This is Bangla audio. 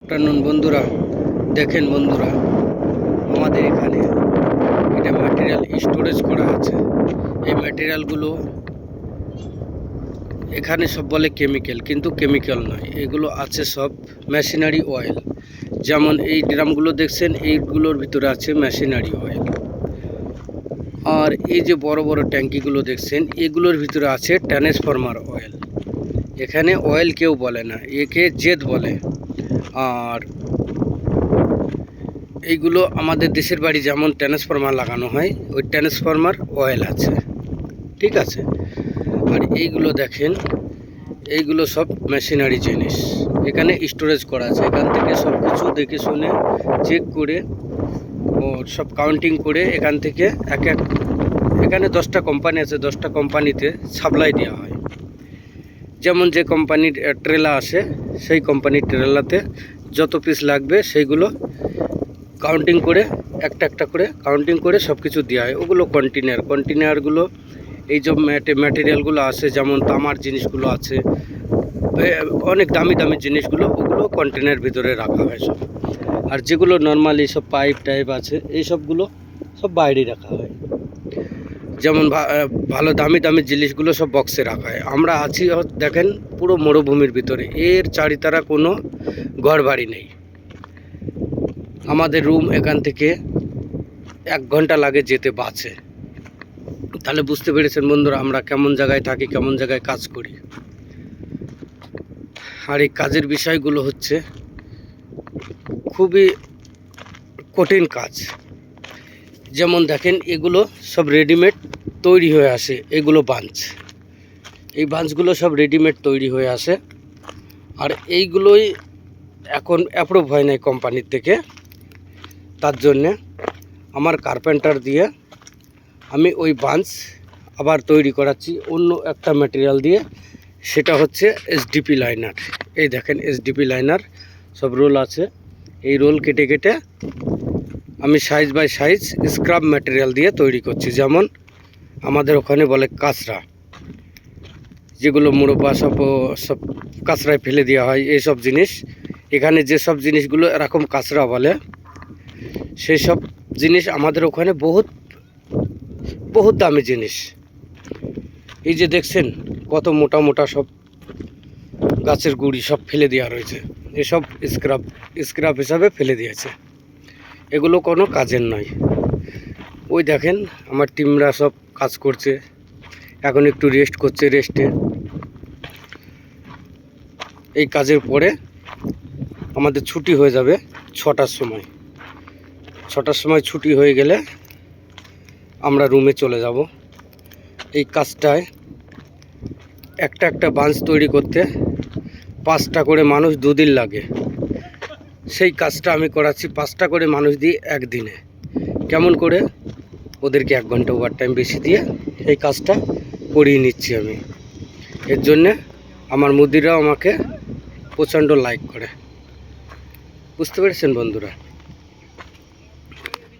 আফটারনুন বন্ধুরা, দেখেন বন্ধুরা, আমাদের এখানে এটা ম্যাটেরিয়াল স্টোরেজ করা আছে। এই ম্যাটেরিয়ালগুলো এখানে সব বলে কেমিক্যাল, কিন্তু কেমিক্যাল নয়, এগুলো আছে সব মেশিনারি অয়েল। যেমন এই ড্রামগুলো দেখছেন, এইগুলোর ভিতরে আছে মেশিনারি অয়েল। আর এই যে বড় বড় ট্যাঙ্কিগুলো দেখছেন, এগুলোর ভিতরে আছে ট্রান্সফরমার অয়েল। এখানে অয়েল কেউ বলে না, একে জেদ বলে। আর এইগুলো আমাদের দেশের বাড়ি যেমন ট্রান্সফরমার লাগানো হয়, ওই ট্রান্সফরমার অয়েল আছে, ঠিক আছে। আর এইগুলো দেখেন, এইগুলো সব মেশিনারি জিনিস, এখানে স্টোরেজ করা আছে। এখান থেকে সব কিছু দেখে শুনে চেক করে ও সব কাউন্টিং করে এখান থেকে এখানে 10টা কোম্পানি আছে, 10টা কোম্পানিতে সাপ্লাই দেওয়া হয়। যেমন যে কোম্পানির ট্রেলা আসে, সেই কোম্পানির ট্রেলাতে যত পিস লাগবে সেইগুলো কাউন্টিং করে একটা করে কাউন্টিং করে সব কিছু দেওয়া হয়। ওগুলো কন্টেনারগুলো এই যে ম্যাটেরিয়ালগুলো আছে, যেমন তামার জিনিসগুলো আছে, অনেক দামি দামি জিনিসগুলো, ওগুলো কন্টেনার ভিতরে রাখা হয় সব। আর যেগুলো নর্মালি সব পাইপ টাইপ আছে, এই সবগুলো সব বাইরে রাখা হয়। যেমন ভালো দামি দামি জিনিসগুলো সব বক্সে রাখা হয়। আমরা আছি দেখেন পুরো মরুভূমির ভিতরে, এর চারিতারা কোনো ঘর বাড়ি নেই। আমাদের রুম এখান থেকে 1 ঘন্টা লাগে যেতে বাসে। তাহলে বুঝতে পেরেছেন বন্ধুরা, আমরা কেমন জায়গায় থাকি, কেমন জায়গায় কাজ করি। আর এই কাজের বিষয়গুলো হচ্ছে খুবই কঠিন কাজ। যেমন দেখেন, এগুলো সব রেডিমেড তৈরি হয়ে আসে, এগুলো বাঞ্চ, এই বাঞ্চগুলো সব রেডিমেড তৈরি হয়ে আসে। আর এইগুলোই এখন অ্যাপ্রুভ হয় নাই কোম্পানির থেকে। তার জন্যে আমার কার্পেন্টার দিয়ে আমি ওই বাঞ্চ আবার তৈরি করাচ্ছি অন্য একটা ম্যাটেরিয়াল দিয়ে, সেটা হচ্ছে এসডিপি লাইনার। এই দেখেন এসডিপি লাইনার সব রোল আছে, এই রোল কেটে কেটে আমি size by size scrub material দিয়ে তৈরি করছি। যেমন আমাদের ওখানে বলে কাঁচরা, যেগুলো মুরব্বা সব কাঁচরায় ফেলে দেওয়া হয়, এই সব জিনিস। এখানে যেসব জিনিসগুলো এরকম কাঁচরা বলে, সেই সব জিনিস আমাদের ওখানে বহুত বহুত দামি জিনিস। এই যে দেখছেন কত মোটা মোটা সব গাছের গুঁড়ি সব ফেলে দেওয়া রয়েছে, এসব স্ক্রাব হিসাবে ফেলে দিয়েছে। এগুলো কোনো কাজের নয়। ওই দেখেন আমার টিমরা সব কাজ করছে, এখন একটু রেস্ট করছে। রেস্টে এই কাজের পরে আমাদের ছুটি হয়ে যাবে 6টার সময়। 6টার সময় ছুটি হয়ে গেলে আমরা রুমে চলে যাব। এই কাজটায় একটা বাঞ্চ তৈরি করতে 5টা করে মানুষ 2 দিন লাগে। সেই কাজটা আমি করাচ্ছি 5টা করে মানুষ দিয়ে একদিনে। কেমন করে? ওদেরকে 1 ঘন্টা ওভার টাইম বেশি দিয়ে এই কাজটা করিয়ে নিচ্ছি আমি। এর জন্যে আমার মুদিরাও আমাকে প্রচণ্ড লাইক করে। বুঝতে পেরেছেন বন্ধুরা?